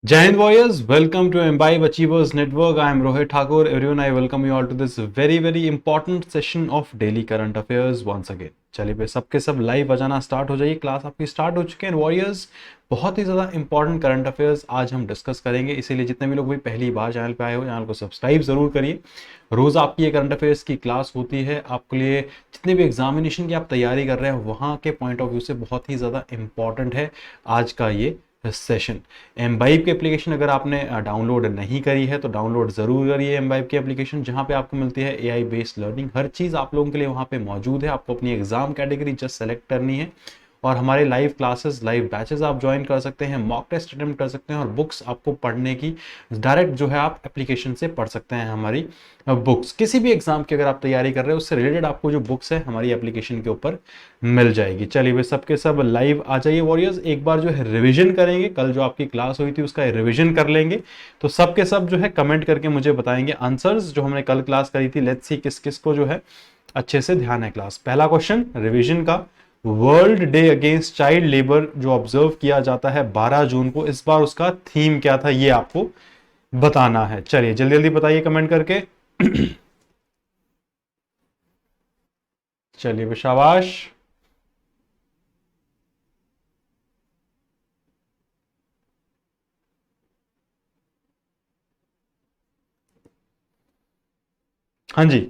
Jai Hind Warriors, welcome to Imbibe Achievers Network. I am Rohit Thakur. Everyone, I welcome you all to this very important session of daily current affairs once again. चलिए भाई सबके सब live आ जाना start हो जाइए. Class आपकी start हो चुके हैं. वॉरियर्स, बहुत ही ज़्यादा इंपॉर्टेंट करंट अफेयर्स आज हम डिस्कस करेंगे, इसीलिए जितने भी लोग भी पहली बार चैनल पे आए हो चैनल को सब्सक्राइब ज़रूर करिए. रोज़ आपकी ये करंट अफेयर्स की क्लास होती है. आपके लिए जितने भी एग्जामिनेशन की आप तैयारी कर रहे हैं वहाँ के पॉइंट ऑफ व्यू से बहुत ही ज़्यादा इंपॉर्टेंट है आज का ये सेशन. एम्बाइब की एप्लीकेशन अगर आपने डाउनलोड नहीं करी है तो डाउनलोड ज़रूर करिए एम्बाइब की एप्लीकेशन, जहाँ पे आपको मिलती है एआई बेस्ड लर्निंग. हर चीज़ आप लोगों के लिए वहाँ पे मौजूद है. आपको अपनी एग्जाम कैटेगरी जस्ट सेलेक्ट करनी है और हमारे लाइव क्लासेस, लाइव बैचेस आप ज्वाइन कर सकते हैं, मॉक टेस्ट अटेम्प्ट कर सकते हैं और बुक्स आपको पढ़ने की डायरेक्ट जो है आप एप्लीकेशन से पढ़ सकते हैं. हमारी बुक्स किसी भी एग्जाम की अगर आप तैयारी कर रहे हो उससे रिलेटेड आपको जो बुक्स है हमारी एप्लीकेशन के ऊपर मिल जाएगी. चलिए वे सबके सब लाइव आ जाइए वॉरियर्स. एक बार जो है रिविजन करेंगे, कल जो आपकी क्लास हुई थी उसका रिविजन कर लेंगे. तो सबके सब जो है कमेंट करके मुझे बताएंगे आंसर्स जो हमने कल क्लास करी थी. लेट्स सी किस किस को जो है अच्छे से ध्यान है क्लास. पहला क्वेश्चन रिविजन का, world day against child labour जो ऑब्जर्व किया जाता है 12 जून को, इस बार उसका थीम क्या था ये आपको बताना है. चलिए जल्दी जल्दी बताइए कमेंट करके. चलिए शाबाश. हाँ जी,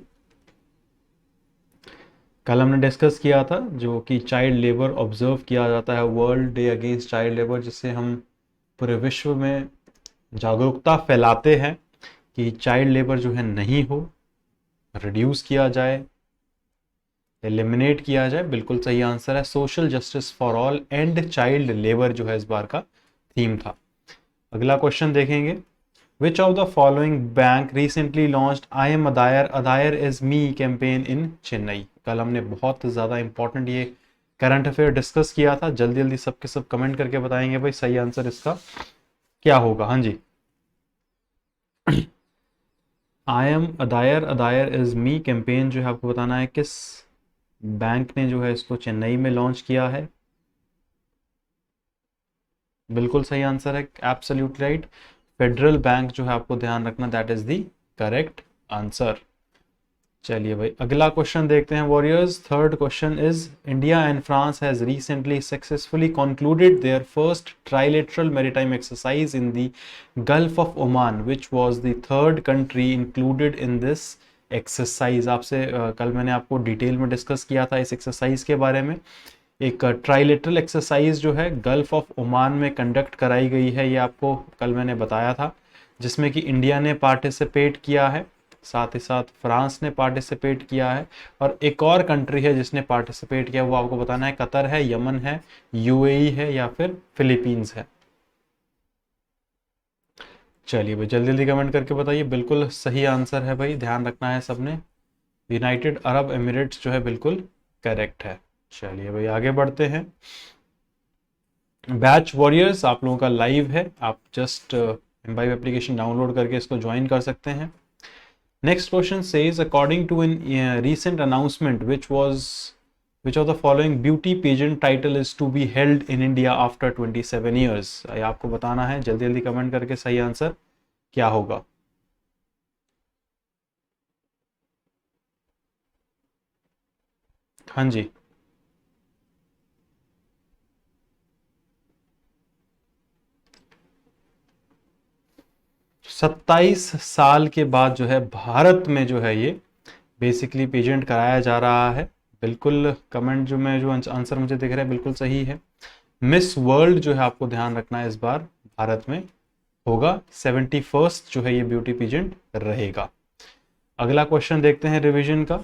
कल हमने डिस्कस किया था जो कि चाइल्ड लेबर ऑब्जर्व किया जाता है, world day against child labour, जिससे हम पूरे विश्व में जागरूकता फैलाते हैं कि चाइल्ड लेबर जो है नहीं हो, रिड्यूस किया जाए, एलिमिनेट किया जाए. बिल्कुल सही आंसर है. Social justice for all and child labour जो है इस बार का थीम था. अगला क्वेश्चन देखेंगे. Which of the following bank recently launched I am Adair, Adair is me campaign in Chennai? कल हमने बहुत ज़्यादा इंपॉर्टेंट ये करंट अफेयर डिस्कस किया था. जल्दी जल्दी सबके सब कमेंट करके बताएंगे भाई सही आंसर इसका क्या होगा. हाँ जी, आई एम अदायर, अदायर इज मी कैंपेन जो है आपको बताना है किस बैंक ने जो है इसको चेन्नई में लॉन्च किया है. बिल्कुल सही आंसर है, एब्सोल्यूट राइट. फेडरल बैंक जो है आपको ध्यान रखना, that is the correct answer. चलिए भाई अगला क्वेश्चन देखते हैं warriors. Third question is, India and France has recently successfully concluded their first trilateral maritime exercise in the Gulf of Oman, which was the third country included in this exercise. आपसे कल मैंने आपको detail में discuss किया था इस exercise के बारे में. एक ट्राइलेटरल एक्सरसाइज जो है गल्फ ऑफ ओमान में कंडक्ट कराई गई है, ये आपको कल मैंने बताया था, जिसमें कि इंडिया ने पार्टिसिपेट किया है, साथ ही साथ फ्रांस ने पार्टिसिपेट किया है और एक और कंट्री है जिसने पार्टिसिपेट किया, वो आपको बताना है. कतर है, यमन है, यूएई है या फिर फिलीपींस है. चलिए भाई जल्दी जल्दी कमेंट करके बताइए. बिल्कुल सही आंसर है भाई, ध्यान रखना है सबने. यूनाइटेड अरब एमिरेट्स जो है बिल्कुल करेक्ट है. चलिए भाई आगे बढ़ते हैं. बैच वॉरियर्स आप लोगों का लाइव है, आप जस्ट एम्बाइब एप्लीकेशन डाउनलोड करके इसको ज्वाइन कर सकते हैं. Next question says, according to an recent announcement which of the following beauty pageant title is to be held in India after 27 years? आपको बताना है जल्दी जल्दी कमेंट करके सही आंसर क्या होगा. हाँ जी, 27 साल के बाद जो है भारत में जो है ये बेसिकली पेजेंट कराया जा रहा है. बिल्कुल कमेंट जो आंसर मुझे दिख रहा है बिल्कुल सही है. मिस वर्ल्ड जो है आपको ध्यान रखना है इस बार भारत में होगा. 71st जो है ये ब्यूटी पेजेंट रहेगा. अगला क्वेश्चन देखते हैं रिवीजन का.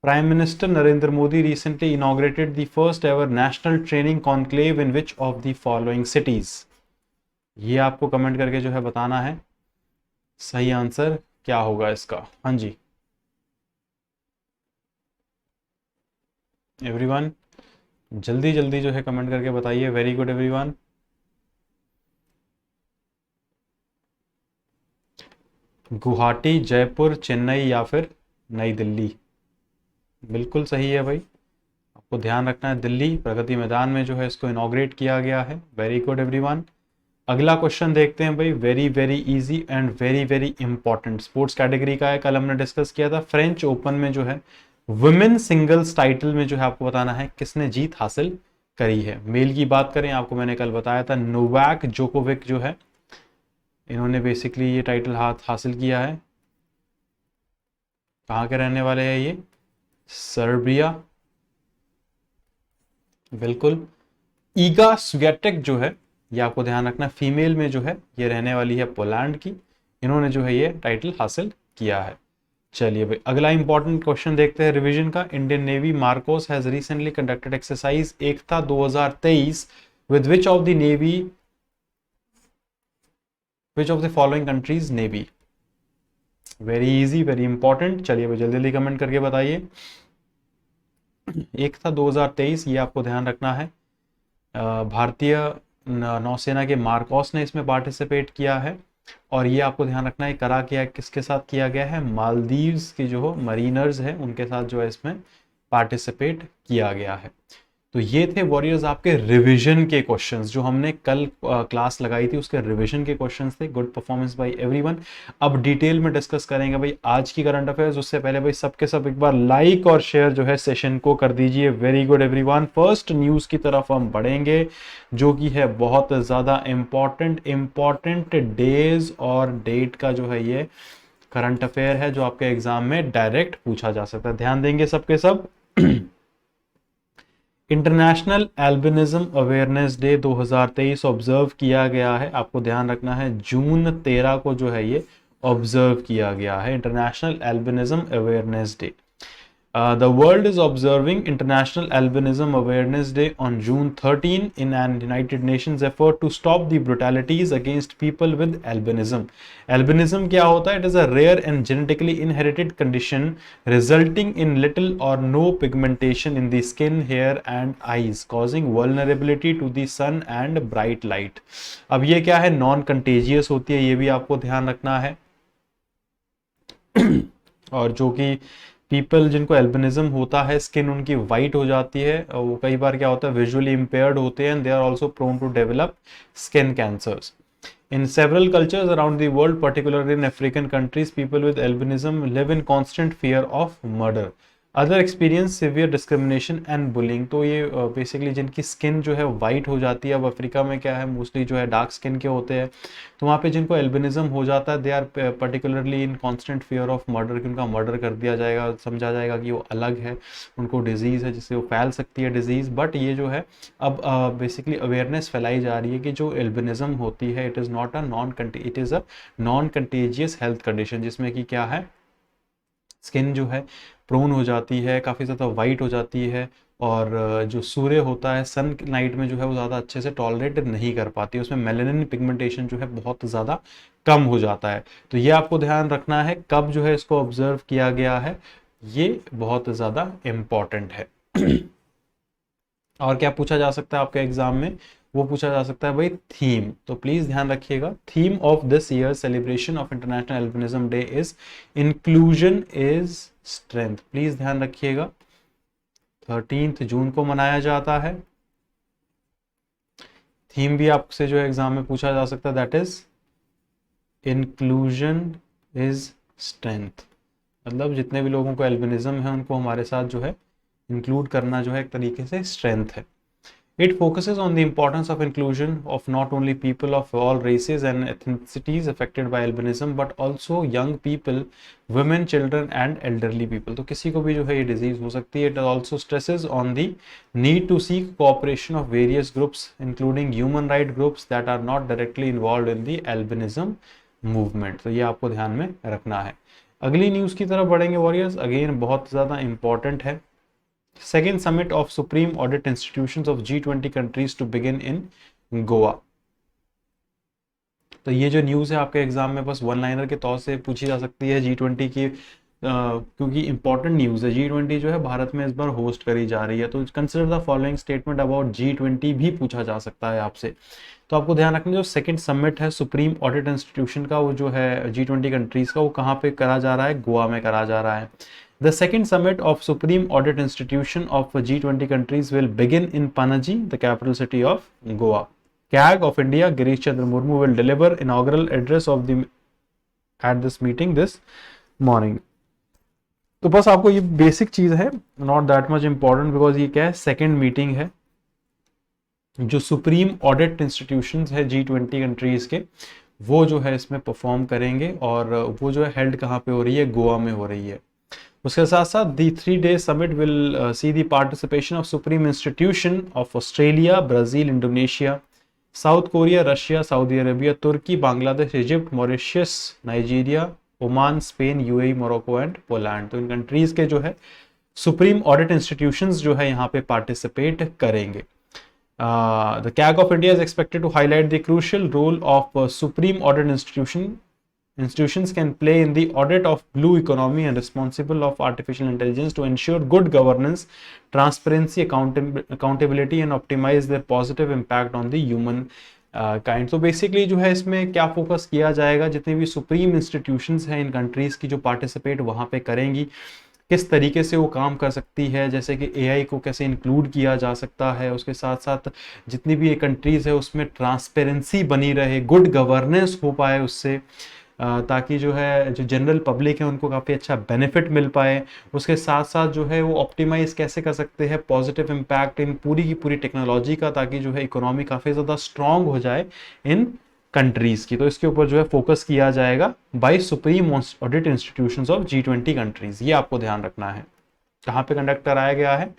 Prime minister Narendra Modi recently inaugurated the first ever national training conclave in which of the following cities? ये आपको कमेंट करके जो है बताना है सही आंसर क्या होगा इसका? हाँ जी एवरीवन, जल्दी जल्दी जो है कमेंट करके बताइए। Very good everyone. Guwahati, Jaipur, Chennai या फिर नई दिल्ली? बिल्कुल सही है भाई, आपको ध्यान रखना है दिल्ली, प्रगति मैदान में जो है इसको इनॉग्रेट किया गया है। Very good everyone. अगला क्वेश्चन देखते हैं भाई, very very easy and very very important, sports category का है। कल हमने डिस्कस किया था फ्रेंच ओपन में जो है वुमेन सिंगल्स टाइटल में जो है आपको बताना है किसने जीत हासिल करी है। मेल की बात करें, आपको मैंने कल बताया था नोवाक जोकोविक जो है, इन्होंने बेसिकली ये टाइटल हासिल किया है। कहाँ के रहने वाले हैं ये? सर्बिया, बिल्कुल। ईगा स्वियाटेक जो है, ये आपको ध्यान रखना, फीमेल में जो है ये रहने वाली है पोलैंड की, इन्होंने जो है ये टाइटल हासिल किया है। चलिए भाई अगला इंपॉर्टेंट क्वेश्चन देखते हैं रिवीजन का। Indian navy Marcos has recently conducted exercise Ekta 2023 with which of the following countries navy? Very easy very important. चलिए भाई जल्दी जल्दी कमेंट करके बताइए। एकता 2023 ये आपको ध्यान रखना है, भारतीय नौसेना के मार्कोस ने इसमें पार्टिसिपेट किया है। और ये आपको ध्यान रखना है करा किया किसके साथ किया गया है? मालदीव्स के जो मरीनर्स हैं उनके साथ जो है इसमें पार्टिसिपेट किया गया है। तो ये थे वॉरियर्स आपके रिवीजन के क्वेश्चंस, जो हमने कल क्लास लगाई थी उसके रिवीजन के क्वेश्चंस थे। Good performance by everyone. अब डिटेल में डिस्कस करेंगे भाई आज की करंट अफेयर्स। उससे पहले भाई सबके सब एक बार लाइक और शेयर जो है सेशन को कर दीजिए। Very good everyone. First news की तरफ हम बढ़ेंगे जो कि है बहुत ज़्यादा इंपॉर्टेंट डेज और डेट का जो है ये करंट अफेयर है, जो आपके एग्जाम में डायरेक्ट पूछा जा सकता है। ध्यान देंगे सबके सब। International albinism awareness day 2023 observe किया गया है। आपको ध्यान रखना है जून 13 को जो है ये ऑब्जर्व किया गया है, international albinism awareness day. The world is observing International Albinism Awareness Day on June 13 in an United Nations effort to stop the brutalities against people with albinism. Albinism क्या होता है? It is a rare and genetically inherited condition resulting in little or no pigmentation in the skin, hair and eyes, causing vulnerability to the sun and bright light. अब ये क्या है? Non contagious होती है, ये भी आपको ध्यान रखना है। और जो कि पीपल जिनको एल्बिनिज्म होता है, स्किन उनकी वाइट हो जाती है, वो कई बार क्या होता है विजुअली इम्पेयर्ड होते हैं, they are also prone to develop skin cancers. In several cultures around the world, particularly in African countries, people with albinism live in constant fear of murder. Other experience severe discrimination and bullying. तो ये basically जिनकी skin जो है white हो जाती है, अब Africa में क्या है मोस्टली जो है डार्क स्किन के होते हैं, तो वहाँ पे जिनको एल्बिनिज्म हो जाता है they are particularly in constant fear of murder, कि उनका मर्डर कर दिया जाएगा, समझा जाएगा कि वो अलग है, उनको डिजीज़ है जिससे वो फैल सकती है डिजीज़। बट ये जो है अब बेसिकली अवेयरनेस फैलाई जा रही है कि जो एल्बिनिज्म होती है it is a non contagious health condition, जिसमें कि क्या है स्किन जो है प्रोन हो जाती है, काफ़ी ज़्यादा वाइट हो जाती है, और जो सूर्य होता है सन लाइट में जो है वो ज़्यादा अच्छे से टॉलरेट नहीं कर पाती, उसमें मेलेनिन पिगमेंटेशन जो है बहुत ज़्यादा कम हो जाता है। तो ये आपको ध्यान रखना है कब जो है इसको ऑब्जर्व किया गया है, ये बहुत ज़्यादा इम्पॉर्टेंट है। और क्या पूछा जा सकता है आपके एग्जाम में? वो पूछा जा सकता है भाई थीम। तो प्लीज ध्यान रखिएगा, theme of this year celebration of international albinism day is inclusion is strength. Please ध्यान रखिएगा, 13 जून को मनाया जाता है। थीम भी आपसे जो है एग्जाम में पूछा जा सकता है, that is inclusion is strength. मतलब जितने भी लोगों को एल्बिनिज्म है उनको हमारे साथ जो है इंक्लूड करना जो है एक तरीके से स्ट्रेंथ है। It focuses on the importance of inclusion of not only people of all races and ethnicities affected by albinism, but also young people, women, children and elderly people. तो किसी को भी जो है ये disease हो सकती है। It also stresses on the need to seek cooperation of various groups, including human right groups that are not directly involved in the albinism movement. तो ये आपको ध्यान में रखना है। अगली न्यूज़ की तरफ बढ़ेंगे वॉरियर्स, अगेन बहुत ज़्यादा इंपॉर्टेंट है। Second summit of Supreme Audit Institutions of G20 countries to begin in Goa. तो ये जो न्यूज़ है आपके एग्जाम में बस वन लाइनर के तौर से पूछी जा सकती है G20 की, क्योंकि इंपॉर्टेंट न्यूज़ है। G20 जो है भारत में इस बार होस्ट करी जा रही है, तो consider the following statement about G20 भी पूछा जा सकता है आपसे। तो आपको ध्यान रखना, जो सेकंड समिट है सुप्रीम ऑडिट इंस्टीट्यूशन का, वो जो है G20 कंट्रीज का, वो कहाँ पे करा जा रहा है? गोवा में करा जा रहा है। The second summit of supreme audit institution of G20 countries will begin in Panaji, the capital city of Goa. CAG of India, Girish Chandra Murmu will deliver inaugural address of the at this meeting this morning. तो बस आपको ये basic चीज है, not that much important, because ये क्या है? Second meeting है जो सुप्रीम ऑडिट इंस्टीट्यूशंस है G20 कंट्रीज के, वो जो है इसमें परफॉर्म करेंगे, और वो जो है हेल्ड कहाँ पे हो रही है? गोवा में हो रही है। उसके साथ साथ the 3-day summit will see the participation of supreme institution of Australia, Brazil, Indonesia, South Korea, Russia, Saudi Arabia, Turkey, Bangladesh, Egypt, Mauritius, Nigeria, Oman, Spain, UAE, Morocco and Poland. तो इन कंट्रीज के जो है सुप्रीम ऑडिट इंस्टीट्यूशंस जो है यहाँ पे participate करेंगे। The CAG of India is expected to highlight the crucial role of supreme audit institutions can play in the audit of blue economy and responsible of artificial intelligence to ensure good governance, transparency, accountability and optimize their positive impact on the human kind. तो basically जो है इसमें क्या focus किया जाएगा? जितने भी supreme institutions हैं इन कंट्रीज की जो पार्टिसिपेट वहाँ पे करेंगी, किस तरीके से वो काम कर सकती है, जैसे कि AI को कैसे इंक्लूड किया जा सकता है, उसके साथ साथ जितनी भी ये कंट्रीज़ है उसमें ट्रांसपेरेंसी बनी रहे, गुड गवर्नेंस हो पाए उससे, ताकि जो है जो जनरल पब्लिक है उनको काफ़ी अच्छा बेनिफिट मिल पाए। उसके साथ साथ जो है वो ऑप्टिमाइज़ कैसे कर सकते हैं पॉजिटिव इम्पैक्ट इन पूरी की पूरी टेक्नोलॉजी का, ताकि जो है इकोनॉमी काफ़ी ज़्यादा स्ट्रॉन्ग हो जाए इन कंट्रीज की। तो इसके ऊपर जो है फोकस किया जाएगा by supreme audit institutions of G20 countries. ये आपको ध्यान रखना है। कहाँ पे कंडक्ट कराया गया है?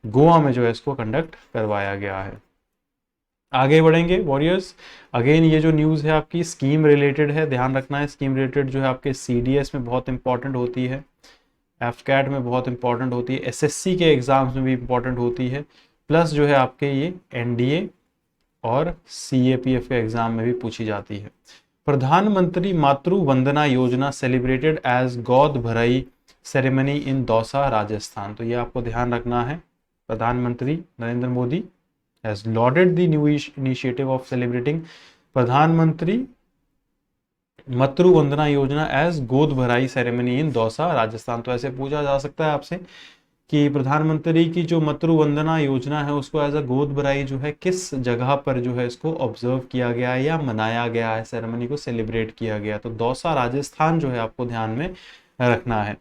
गोवा में जो है इसको कंडक्ट करवाया गया है। आगे बढ़ेंगे वॉरियर्स। अगेन ये जो न्यूज़ है आपकी स्कीम रिलेटेड है, ध्यान रखना है। स्कीम रिलेटेड जो है आपके CDS में बहुत इंपॉर्टेंट होती है, FCAT में बहुत इंपॉर्टेंट होती है, SSC के एग्जाम्स में भी इंपॉर्टेंट होती है, प्लस जो है आपके ये NDA और CAPF के एग्जाम में भी पूछी जाती है। प्रधानमंत्री मातृ वंदना योजना सेलिब्रेटेड एज गोद भराई सेरेमनी इन दौसा, राजस्थान। तो ये आपको ध्यान रखना है। प्रधानमंत्री Narendra Modi has loaded the new initiative of celebrating प्रधानमंत्री मातृ वंदना योजना एज गोद भराई सेरेमनी इन दौसा, राजस्थान। तो ऐसे पूछा जा सकता है आपसे कि प्रधानमंत्री की जो मातृ वंदना योजना है उसको एज अ गोद भराई जो है किस जगह पर जो है इसको ऑब्जर्व किया गया है या मनाया गया है, सेरेमनी को सेलिब्रेट किया गया। तो दौसा राजस्थान जो है आपको ध्यान में रखना है।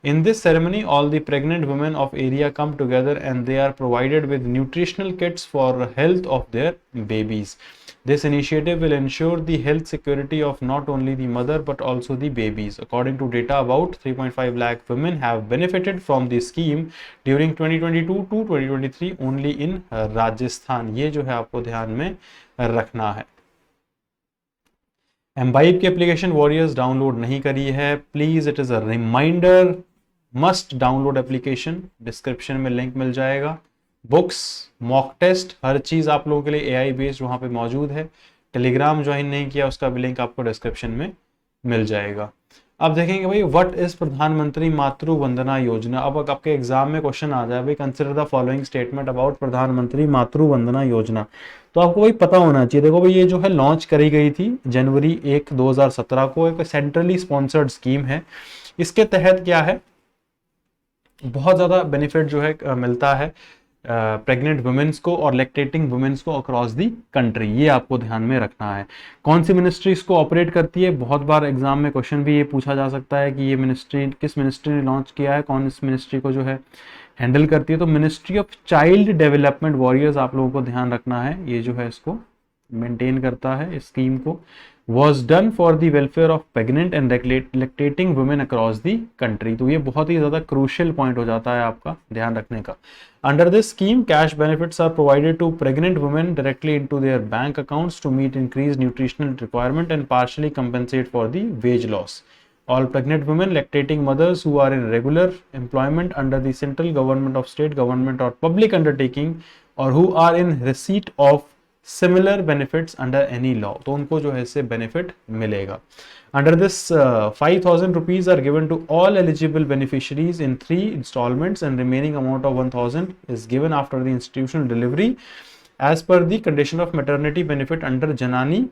In this ceremony all the pregnant women of area come together and they are provided with nutritional kits for health of their babies. This initiative will ensure the health security of not only the mother but also the babies. According to data, about 3.5 lakh women have benefited from the scheme during 2022 to 2023 only in Rajasthan. ये जो है आपको ध्यान में रखना है। Imbibe की application warriors download नहीं करी है, please it is a reminder, must download application. Description में लिंक मिल जाएगा। बुक्स, मॉक टेस्ट, हर चीज़ आप लोगों के लिए AI बेस्ड वहाँ पे मौजूद है। टेलीग्राम ज्वाइन नहीं किया उसका भी लिंक आपको डिस्क्रिप्शन में मिल जाएगा। अब देखेंगे भाई व्हाट इज प्रधानमंत्री मातृ वंदना योजना। अब आपके एग्जाम में क्वेश्चन आ जाए भाई consider the following statement about प्रधानमंत्री मातृ वंदना योजना। तो आपको भाई पता होना चाहिए। देखो भाई ये जो है लॉन्च करी गई थी जनवरी 1, 2017 को। एक सेंट्रली स्पॉन्सर्ड स्कीम है। इसके तहत क्या है, बहुत ज़्यादा बेनिफिट जो है मिलता है प्रेग्नेंट वुमेन्स को और लैक्टेटिंग वुमेन्स को अक्रॉस दी कंट्री। ये आपको ध्यान में रखना है। कौन सी मिनिस्ट्री इसको ऑपरेट करती है? बहुत बार एग्जाम में क्वेश्चन भी ये पूछा जा सकता है कि ये मिनिस्ट्री किस मिनिस्ट्री ने लॉन्च किया है, कौन इस मिनिस्ट्री को जो है हैंडल करती है। तो ministry of child development warriors आप लोगों को ध्यान रखना है, ये जो है इसको मेंटेन करता है इस स्कीम को। was done for the welfare of pregnant and lactating women across the country। तो ये बहुत ही ज़्यादा क्रूशियल पॉइंट हो जाता है आपका ध्यान रखने का। Under this scheme, cash benefits are provided to pregnant women directly into their bank accounts to meet increased nutritional requirement and partially compensate for the wage loss. All pregnant women, lactating mothers who are in regular employment under the central government of state government or public undertaking or who are in receipt of similar benefits under any law, तो उनको जो है इससे benefit मिलेगा। Under this 5,000 rupees are given to all eligible beneficiaries in 3 installments and remaining amount of 1,000 is given after the institutional delivery as per the condition of maternity benefit under Janani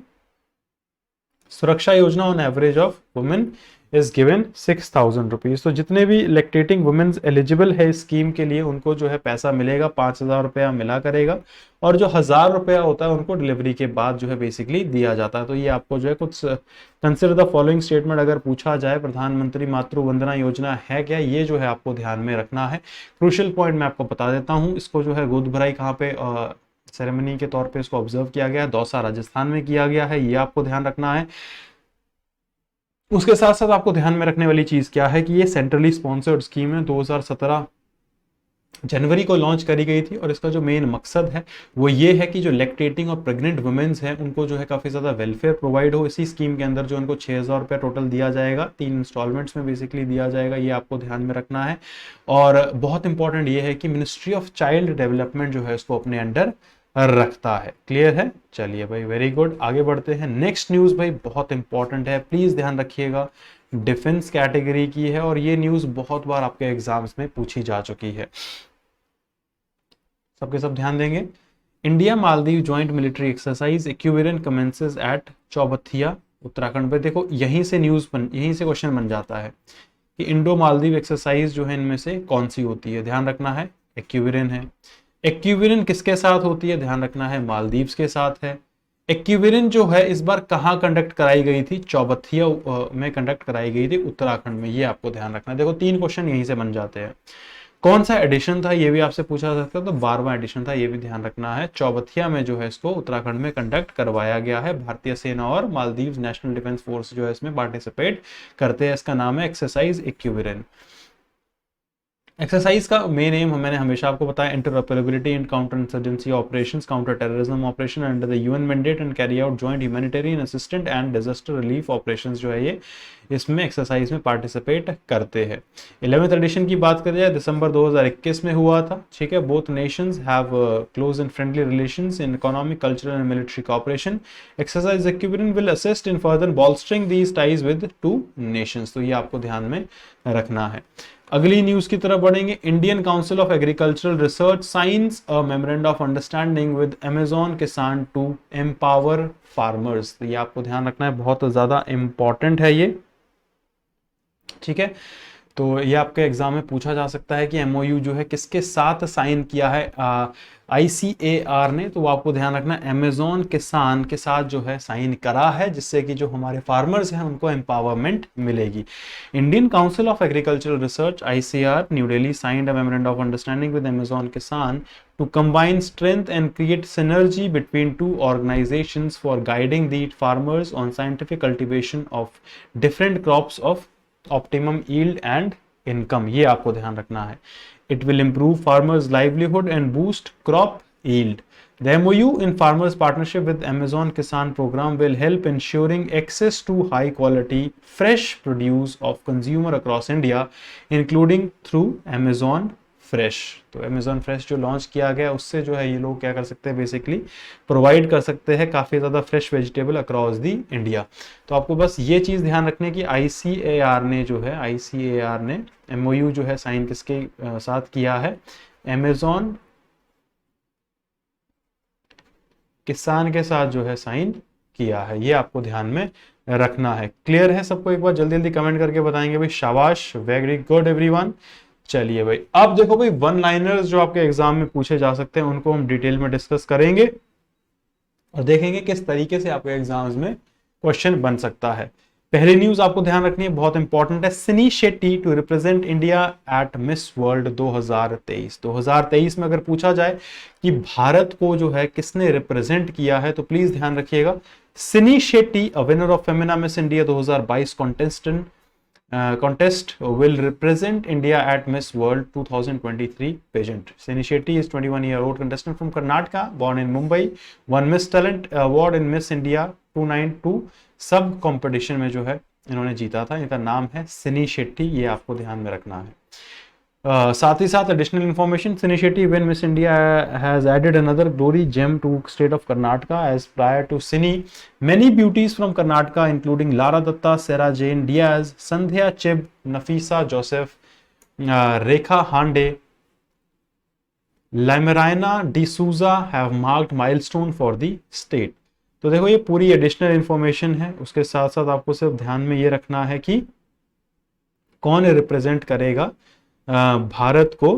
Suraksha Yojana on average of women is given 6,000 rupees. तो जितने भी lactating women's eligible है इस scheme के लिए उनको जो है पैसा मिलेगा, 5,000 रुपया मिला करेगा, और जो 1,000 रुपया होता है उनको डिलीवरी के बाद जो है बेसिकली दिया जाता है। तो ये आपको जो है कुछ कंसिडर द फॉलोइंग स्टेटमेंट अगर पूछा जाए, प्रधानमंत्री मातृ वंदना योजना है क्या, ये जो है आपको ध्यान में रखना है। क्रूशियल पॉइंट मैं आपको बता देता हूँ, इसको जो है गोद भराई कहाँ पे सेरेमनी के तौर पे इसको ऑब्जर्व किया गया है, दौसा राजस्थान में किया गया है, ये आपको ध्यान रखना है। उसके साथ साथ आपको ध्यान में रखने वाली चीज क्या है कि ये सेंट्रली स्पॉन्सर्ड स्कीम है, 2017 जनवरी को लॉन्च करी गई थी, और इसका जो मेन मकसद है वो ये है कि जो लैक्टेटिंग और प्रेग्नेंट वुमेन्स हैं उनको जो है काफ़ी ज़्यादा वेलफेयर प्रोवाइड हो। इसी स्कीम के अंदर जो उनको 6,000 रुपया टोटल दिया जाएगा, 3 इंस्टॉलमेंट्स में बेसिकली दिया जाएगा, ये आपको ध्यान में रखना है। और बहुत इंपॉर्टेंट ये है कि मिनिस्ट्री ऑफ चाइल्ड डेवलपमेंट जो है इसको अपने अंडर रखता है। क्लियर है? चलिए भाई, वेरी गुड, आगे बढ़ते हैं। नेक्स्ट न्यूज़ भाई बहुत इंपॉर्टेंट है, प्लीज़ ध्यान रखिएगा, डिफेंस कैटेगरी की है, और ये न्यूज़ बहुत बार आपके एग्जाम्स में पूछी जा चुकी है, सबके सब ध्यान देंगे। India Maldives joint military exercise इक्विवेलेंट कमेंसेस एट चौबथिया उत्तराखंड पे। देखो यहीं से यहीं से क्वेश्चन बन जाता है कि इंडो मालदीव एक्सरसाइज जो है इनमें से कौन सी होती है, ध्यान रखना है इक्विवेलेंट है। इक्विवेलेंट किसके साथ होती है, ध्यान रखना है मालदीव्स के साथ है। इक्विवेलेंट जो है इस बार कहाँ कंडक्ट कराई गई थी, चौबथिया में कंडक्ट कराई गई थी उत्तराखंड में, ये आपको ध्यान रखना है। देखो 3 क्वेश्चन यहीं से बन जाते हैं। कौन सा एडिशन था ये भी आपसे पूछा जा सकता है, तो 12वां एडिशन था, ये भी ध्यान रखना है। चौबथिया में जो है इसको उत्तराखंड में कंडक्ट करवाया गया है। भारतीय सेना और मालदीव नेशनल डिफेंस फोर्स जो है इसमें पार्टिसिपेट करते हैं। इसका नाम है एक्सरसाइज इक्विवेलेंट। एक्सरसाइज का मेन एम मैंने हमेशा आपको बताया, interoperability and counter insurgency operations, counter terrorism operation under the UN mandate and carry out joint humanitarian assistant and disaster relief operations जो है ये इसमें एक्सरसाइज में पार्टिसिपेट करते हैं। 11th एडिशन की बात करें जाए, दिसंबर 2021 में हुआ था, ठीक है। Both nations have close and friendly relations in economic, cultural and military cooperation. Exercise इक्विवेलेंट will assist in further bolstering these ties with 2 nations, तो ये आपको ध्यान में रखना है। अगली न्यूज की तरफ बढ़ेंगे। Indian council of agricultural research science a memorandum of understanding with Amazon किसान टू एम्पावर फार्मर्स, तो ये आपको ध्यान रखना है, बहुत ज्यादा इंपॉर्टेंट है ये, ठीक है। तो ये आपके एग्जाम में पूछा जा सकता है कि एमओयू जो है किसके साथ साइन किया है ICAR ने, तो वो आपको ध्यान रखना है अमेजॉन किसान के साथ जो है साइन करा है, जिससे कि जो हमारे फार्मर्स हैं उनको एम्पावरमेंट मिलेगी। Indian council of agricultural research ICAR new Delhi signed a memorandum of understanding with Amazon किसान to combine strength and create synergy between 2 organizations for guiding the farmers on scientific cultivation of different crops of optimum yield and income, ये आपको ध्यान रखना है। It will improve farmers livelihood and boost crop yield. The MOU in farmers partnership with Amazon Kisan program will help ensuring access to high quality fresh produce of consumer across India, including through Amazon fresh. तो Amazon fresh जो launch किया गया उससे जो है ये लोग क्या कर सकते हैं, बेसिकली प्रोवाइड कर सकते हैं काफ़ी ज़्यादा fresh vegetable across the India. तो आपको बस ये चीज़ ध्यान रखने की ICAR ने जो है ICAR ने MOU जो है साइन किसके साथ किया है, अमेजॉन किसान के साथ जो है साइन किया है, ये आपको ध्यान में रखना है। क्लियर है सबको? एक बार जल्दी जल्दी कमेंट करके बताएंगे भाई, शाबाश, वेरी गुड एवरीवन। चलिए भाई, अब देखो भाई, 1 लाइनर्स जो आपके एग्जाम में पूछे जा सकते हैं उनको हम डिटेल में डिस्कस करेंगे और देखेंगे किस तरीके से आपके एग्जाम्स में क्वेश्चन बन सकता है। पहली न्यूज आपको ध्यान रखनी है, बहुत इंपॉर्टेंट है। Sini Shetty to represent India at miss world 2023। 2023 में अगर पूछा जाए कि भारत को जो है किसने रिप्रेजेंट किया है, तो प्लीज ध्यान रखिएगा, सिनी Shetty, a winner of Femina miss India 2022 contest will represent India at Miss World 2023 pageant. Sini Shetty is 21-year-old contestant from Karnataka, born in Mumbai, won Miss Talent Award in Miss India 292 सब competition में जो है इन्होंने जीता था। इनका नाम है सिनी शेट्टी, ये आपको ध्यान में रखना है। साथ ही साथ additional information initiative when miss India has added another glory gem to state of Karnataka as prior to Sini many beauties from Karnataka including Lara Datta, Sarah Jane Diaz, Sandhya Chib, Nafisa Joseph, Rekha Hande, Lamirina D'Souza have marked milestone for the state. तो देखो ये पूरी additional information है, उसके साथ साथ आपको सिर्फ ध्यान में ये रखना है कि कौन रिप्रेजेंट करेगा भारत को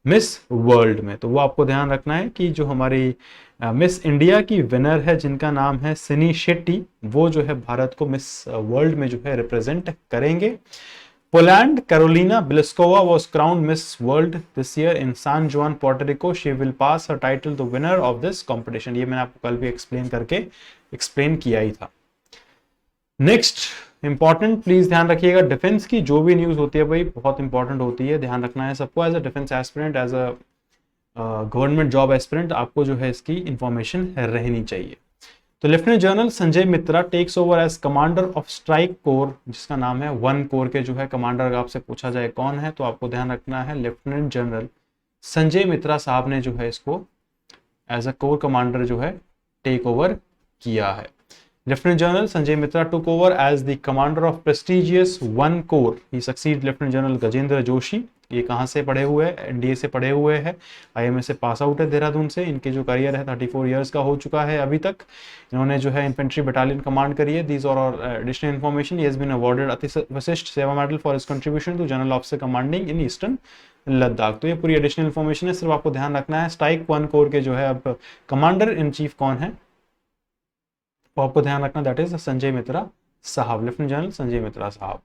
मिस वर्ल्ड में। तो वो आपको ध्यान रखना है कि जो हमारी मिस इंडिया की विनर है जिनका नाम है सिनी शेट्टी, वो जो है भारत को मिस वर्ल्ड में जो है रिप्रेजेंट करेंगे। Poland Karolina Bielawska was crowned Miss World this year in San Juan, Puerto Rico. She will pass her title to winner of this competition. ये मैंने आपको कल भी एक्सप्लेन किया ही था। नेक्स्ट इंपॉर्टेंट, प्लीज ध्यान रखिएगा, डिफेंस की जो भी न्यूज होती है भाई बहुत इंपॉर्टेंट होती है, ध्यान रखना है सबको। As a defence aspirant, as a government job aspirant, आपको जो है इसकी इंफॉर्मेशन रहनी चाहिए। तो lieutenant general Sanjay Mitra takes over as commander of strike corps, जिसका नाम है 1 कोर के जो है कमांडर। अगर आपसे पूछा जाए कौन है तो आपको ध्यान रखना है लेफ्टिनेंट जनरल संजय मित्रा साहब ने जो है इसको एज अ कोर कमांडर जो है टेक ओवर किया है। Lieutenant General Sanjay Mitra took over as the commander of prestigious 1 Corps. He succeeds Lieutenant General Gajendra Joshi. ये कहाँ से पढ़े हुए हैं? एनडीए से पढ़े हुए हैं, आईएमए से पास आउट है देहरादून से। इनके जो करियर है 34 इयर्स का हो चुका है अभी तक। इन्होंने जो है इन्फेंट्री बटालियन कमांड करी है। दीज और additional information, he has been awarded Ati Vishisht Seva medal for his contribution to general officer commanding in eastern Ladakh. तो ये पूरी एडिशनल इन्फॉर्मेशन है, सिर्फ आपको ध्यान रखना है स्ट्राइक 1 कोर के जो है अब कमांडर इन चीफ कौन है तो आपको ध्यान रखना, दैट इज संजय मित्रा साहब, लेफ्टिनेंट जनरल संजय मित्रा साहब।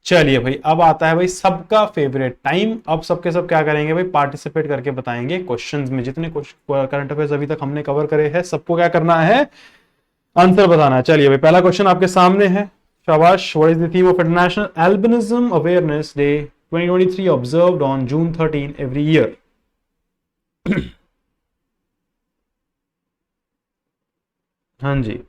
चलिए भाई, अब आता है भाई सबका फेवरेट टाइम। अब सबके सब क्या करेंगे भाई, पार्टिसिपेट करके बताएंगे क्वेश्चंस में। जितने करंट अफेयर्स अभी तक हमने कवर करे हैं सबको क्या करना है, आंसर बताना है। चलिए भाई, पहला क्वेश्चन आपके सामने है, शाबाश। What is the theme of international albinism awareness day 2023 observed on June 13 every year? हाँ जी,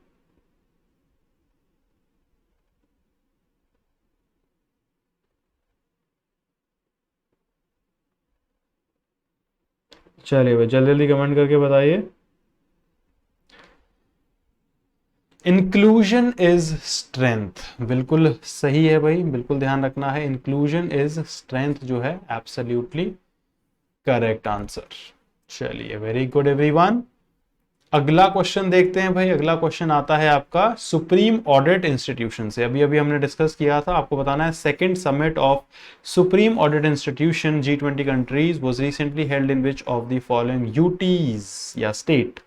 चलिए भाई जल्दी जल्दी कमेंट करके बताइए। इंक्लूजन इज स्ट्रेंथ, बिल्कुल सही है भाई, बिल्कुल ध्यान रखना है। इंक्लूजन इज स्ट्रेंथ जो है एब्सोल्युटली करेक्ट आंसर। चलिए, वेरी गुड एवरीवन। अगला क्वेश्चन देखते हैं भाई। अगला क्वेश्चन आता है आपका सुप्रीम ऑडिट इंस्टीट्यूशन से। अभी अभी हमने डिस्कस किया था, आपको बताना है second summit of supreme audit institution G20 countries was recently held in which of the following UTs या स्टेट।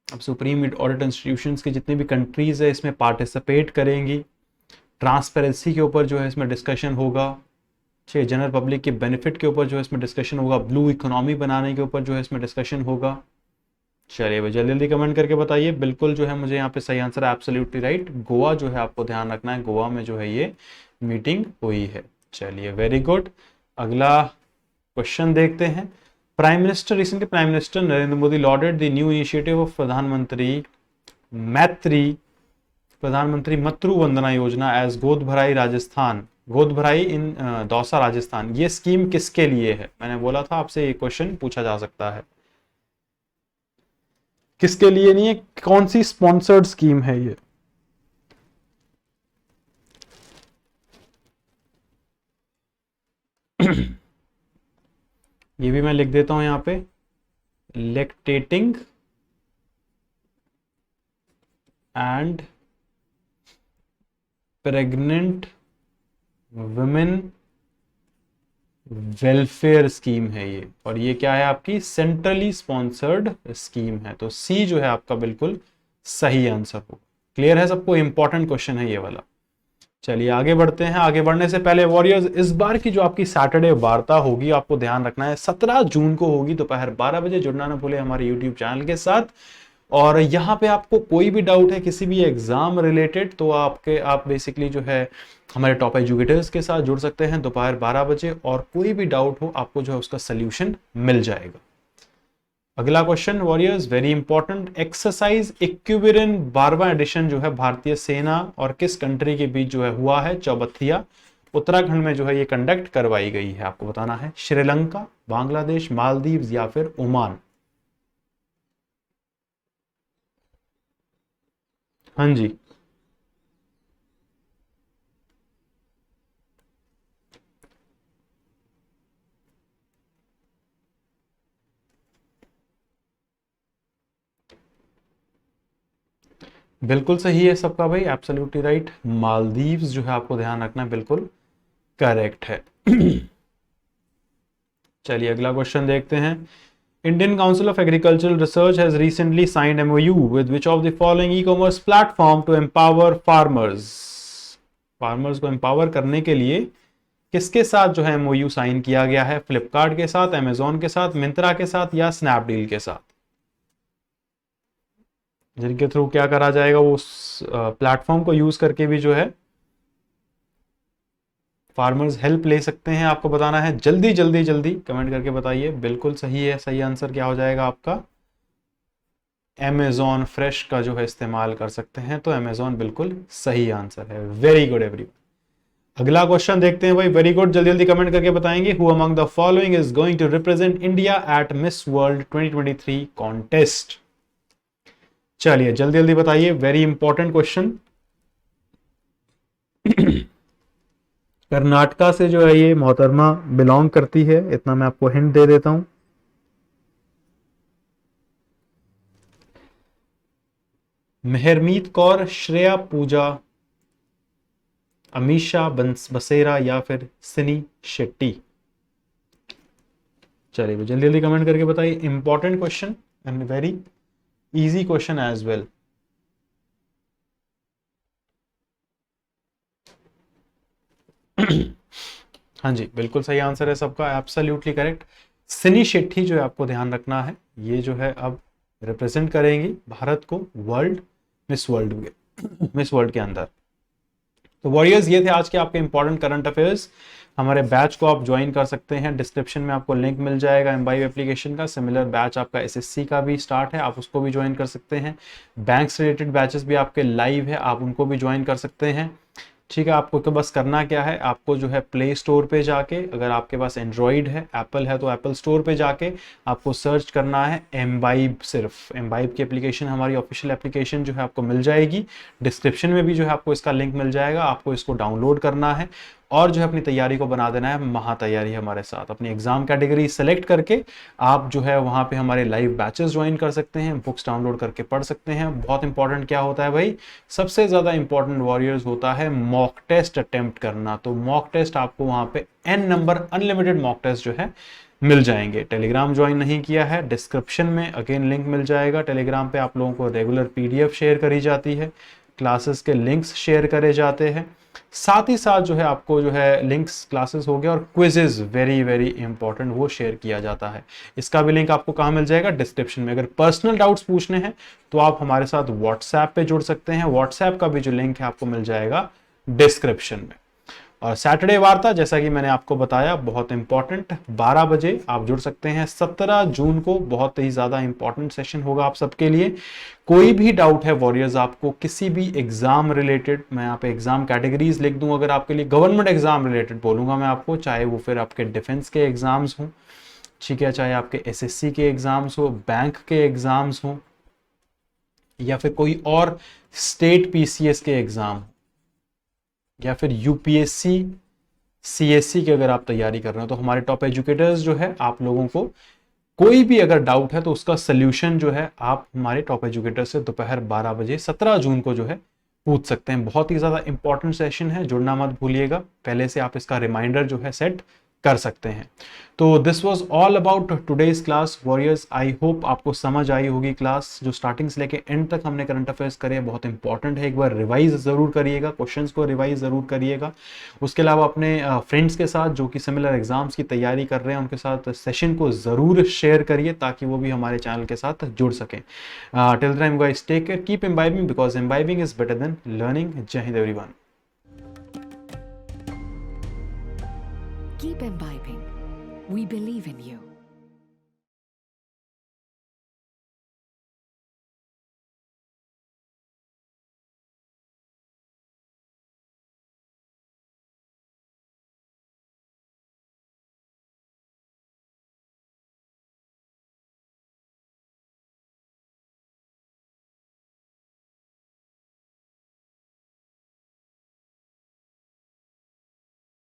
अब सुप्रीम ऑडिट इंस्टीट्यूशंस की जितनी भी कंट्रीज है इसमें पार्टिसिपेट करेंगी। ट्रांसपेरेंसी के ऊपर जो है इसमें डिस्कशन होगा, जनरल पब्लिक के बेनिफिट के ऊपर जो है इसमें डिस्कशन होगा, ब्लू इकोनॉमी बनाने के ऊपर जो है इसमें डिस्कशन होगा। चलिए भाई जल्दी जल्दी कमेंट करके बताइए। बिल्कुल जो है मुझे यहाँ पे सही आंसर है एब्सोल्युटली राइट, गोवा जो है आपको ध्यान रखना है, गोवा में जो है ये मीटिंग हुई है। चलिए वेरी गुड। अगला क्वेश्चन देखते हैं। Prime minister Narendra Modi loaded the new initiative of प्रधानमंत्री मत्रु वंदना योजना एज गोदभराई इन दौसा राजस्थान। ये स्कीम किसके लिए है? मैंने बोला था आपसे ये क्वेश्चन पूछा जा सकता है। किसके लिए नहीं है, कौन सी स्पॉन्सर्ड स्कीम है ये? ये भी मैं लिख देता हूं यहां पे, lactating and pregnant women welfare scheme है ये। और ये क्या है आपकी सेंट्रली स्पॉन्सर्ड स्कीम है। तो सी जो है आपका बिल्कुल सही आंसर हो। क्लियर है सबको? इंपॉर्टेंट क्वेश्चन है ये वाला। चलिए आगे बढ़ते हैं। आगे बढ़ने से पहले वॉरियर्स, इस बार की जो आपकी सैटरडे वार्ता होगी आपको ध्यान रखना है 17 जून को होगी दोपहर 12 बजे। जुड़ना ना भूले हमारे यूट्यूब चैनल के साथ। और यहाँ पे आपको कोई भी डाउट है किसी भी एग्जाम रिलेटेड तो आप बेसिकली जो है हमारे टॉप एजुकेटर्स के साथ जुड़ सकते हैं दोपहर 12 बजे, और कोई भी डाउट हो आपको जो है उसका सोल्यूशन मिल जाएगा। अगला question warriors, very important. Exercise इक्विबिरिन 12वां एडिशन जो है भारतीय सेना और किस कंट्री के बीच जो है हुआ है? चौबथिया उत्तराखंड में जो है ये कंडक्ट करवाई गई है? आपको बताना है श्रीलंका, बांग्लादेश, मालदीव्स या फिर ओमान। हाँ जी, बिल्कुल सही है सबका भाई, एब्सोल्युटली राइट। मालदीव्स जो है आपको ध्यान रखना बिल्कुल करेक्ट है। चलिए अगला क्वेश्चन देखते हैं। Indian council of agricultural research has recently signed MoU with which of the following e commerce platform to empower farmers. Farmers को एम्पावर करने के लिए किसके साथ जो है एमओयू साइन किया गया है? फ्लिपकार्ट के साथ, अमेजोन के साथ, मिंत्रा के साथ या स्नैपडील के साथ? जिनके थ्रू क्या करा जाएगा, वो प्लेटफॉर्म को यूज करके भी जो है फार्मर्स हेल्प ले सकते हैं। आपको बताना है जल्दी जल्दी जल्दी कमेंट करके बताइए। बिल्कुल सही है, सही आंसर क्या हो जाएगा आपका? अमेजोन फ्रेश का जो है इस्तेमाल कर सकते हैं, तो अमेजोन बिल्कुल सही आंसर है। Very good everyone. अगला क्वेश्चन देखते हैं भाई, वेरी गुड, जल्दी जल्दी कमेंट करके बताएंगे। Who among the following is going to represent India at miss world 2023 contest? चलिए जल्दी जल्दी बताइए, वेरी इंपॉर्टेंट क्वेश्चन। कर्नाटका से जो है ये मोहतरमा बिलोंग करती है, इतना मैं आपको हिंट दे देता हूं। मेहरमीत कौर, श्रेया पूजा, अमीषा बसेरा या फिर सिनी शेट्टी? चलिए जल्दी जल्दी कमेंट करके बताइए। Important question and very easy question as well. हाँ जी, बिल्कुल सही आंसर है सबका, एब्सोल्युटली करेक्ट। सिनी शेट्टी जो है आपको ध्यान रखना है, ये जो है अब रिप्रेजेंट करेंगी भारत को वर्ल्ड मिस वर्ल्ड के अंदर। तो वॉरियर्स, ये थे आज के आपके इंपॉर्टेंट करंट अफेयर्स। हमारे बैच को आप ज्वाइन कर सकते हैं, डिस्क्रिप्शन में आपको लिंक मिल जाएगा एम्बाइव एप्लीकेशन का। सिमिलर बैच आपका एसएससी का भी स्टार्ट है, आप उसको भी ज्वाइन कर सकते हैं। बैंक्स रिलेटेड बैचेस भी आपके लाइव है, आप उनको भी ज्वाइन कर सकते हैं। ठीक है, आपको तो बस करना क्या है, आपको जो है प्ले स्टोर पे जाके, अगर आपके पास एंड्रॉइड है, एप्पल है तो एप्पल स्टोर पे जाके आपको सर्च करना है एम्बाइब। सिर्फ एम्बाइब की एप्लीकेशन, हमारी ऑफिशियल एप्लीकेशन जो है आपको मिल जाएगी। डिस्क्रिप्शन में भी जो है आपको इसका लिंक मिल जाएगा, आपको इसको डाउनलोड करना है और जो है अपनी तैयारी को बना देना है महा तैयारी हमारे साथ। अपनी एग्जाम कैटेगरी सेलेक्ट करके आप जो है वहाँ पे हमारे लाइव बैचेस ज्वाइन कर सकते हैं, बुक्स डाउनलोड करके पढ़ सकते हैं। बहुत इंपॉर्टेंट क्या होता है भाई, सबसे ज़्यादा इंपॉर्टेंट वॉरियर्स होता है मॉक टेस्ट अटेम्प्ट करना। तो मॉक टेस्ट आपको वहाँ पे n number unlimited mock test जो है मिल जाएंगे। टेलीग्राम ज्वाइन नहीं किया है, डिस्क्रिप्शन में अगेन लिंक मिल जाएगा। टेलीग्राम पे आप लोगों को रेगुलर पीडीएफ शेयर करी जाती है, क्लासेस के लिंक्स शेयर करे जाते हैं, साथ ही साथ जो है आपको जो है लिंक्स क्लासेस हो गया और क्विजेज वेरी वेरी इंपॉर्टेंट वो शेयर किया जाता है। इसका भी लिंक आपको कहाँ मिल जाएगा, डिस्क्रिप्शन में। अगर पर्सनल डाउट्स पूछने हैं तो आप हमारे साथ व्हाट्सएप पे जुड़ सकते हैं, व्हाट्सएप का भी जो लिंक है आपको मिल जाएगा डिस्क्रिप्शन में। और सैटरडे वार्ता, जैसा कि मैंने आपको बताया, बहुत इंपॉर्टेंट, 12 बजे आप जुड़ सकते हैं। 17 जून को बहुत ही ज़्यादा इंपॉर्टेंट सेशन होगा आप सबके लिए। कोई भी डाउट है वॉरियर्स, आपको किसी भी एग्जाम रिलेटेड, मैं यहाँ पे एग्जाम कैटेगरीज लिख दूं अगर आपके लिए, गवर्नमेंट एग्जाम रिलेटेड बोलूंगा मैं आपको, चाहे वो फिर आपके डिफेंस के एग्जाम्स हों, ठीक है, चाहे आपके एसएससी के एग्जाम्स हो, बैंक के एग्जाम्स हों, या फिर कोई और स्टेट पीसीएस के एग्जाम, या फिर यूपीएससी सीएससी की अगर आप तैयारी कर रहे हो, तो हमारे टॉप एजुकेटर्स जो है आप लोगों को कोई भी अगर डाउट है तो उसका सोल्यूशन जो है आप हमारे टॉप एजुकेटर से दोपहर 12 बजे 17 जून को जो है पूछ सकते हैं। बहुत ही ज़्यादा इंपॉर्टेंट सेशन है, जुड़ना मत भूलिएगा, पहले से आप इसका रिमाइंडर जो है सेट कर सकते हैं। तो this was all about today's class warriors. I hope आपको समझ आई होगी क्लास, जो स्टार्टिंग से लेके एंड तक हमने करंट अफेयर्स करे, बहुत इंपॉर्टेंट है। एक बार रिवाइज जरूर करिएगा, क्वेश्चंस को रिवाइज जरूर करिएगा। उसके अलावा अपने फ्रेंड्स के साथ जो कि सिमिलर एग्जाम्स की तैयारी कर रहे हैं, उनके साथ सेशन को जरूर शेयर करिए ताकि वो भी हमारे चैनल के साथ जुड़ सकें। Till time guys, take care, keep imbibing because imbibing is better than learning. जय Hind everyone. Keep imbibing. We believe in you.